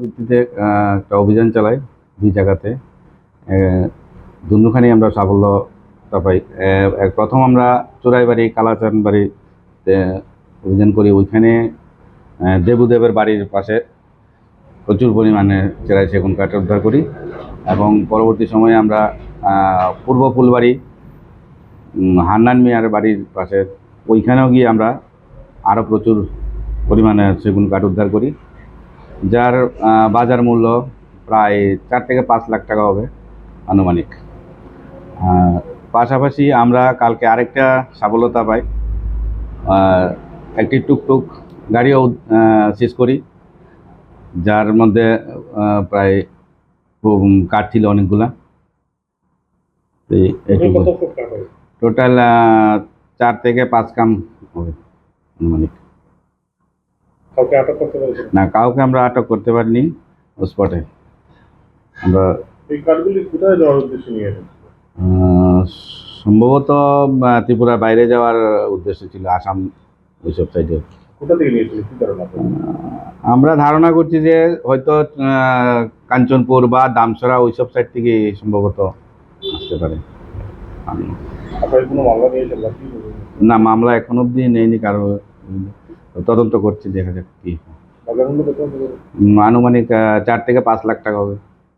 ভিত্তিতে একটা অভিযান চালাই দুই জায়গাতে। দুখানেই আমরা সাফল্যতা পাই। প্রথম আমরা চোরাইবাড়ি কালাচান বাড়িতে অভিযান করি। ওইখানে দেবুদেবের বাড়ির পাশে প্রচুর পরিমাণে চেরাই সেগুন কাঠ উদ্ধার করি এবং পরবর্তী সময়ে আমরা পূর্ব ফুলবাড়ি হান্নান মিয়ার বাড়ির পাশে ওইখানেও গিয়ে আমরা আরও প্রচুর পরিমাণে সেগুন কাঠ উদ্ধার করি, যার বাজার মূল্য প্রায় 4 থেকে 5 লাখ টাকা হবে আনুমানিক। পাশাপাশি আমরা কালকে আরেকটা সফলতা পাই, একটি টুকটুক গাড়িও সিজ করি, যার মধ্যে প্রায় কাঠ ছিল অনেকগুলা। টোটাল 4 থেকে 5 কাম হবে আনুমানিক। না, কাউকে আমরা আটক করতে পারিনি স্পটে। আমরা সম্ভবত ত্রিপুরার বাইরে যাওয়ার উদ্দেশ্য ছিল, আসাম ওইসব সাইডে। আমরা ধারণা করছি যে হয়তো কাঞ্চনপুর বা দামসরা ওইসব সাইড থেকে সম্ভবত আসতে পারে। না, মামলা এখন অব্দি নেয়নি, কারো তদন্ত করছি, দেখা যাক কি। আনুমানিক 4 থেকে 5 লাখ টাকা হবে।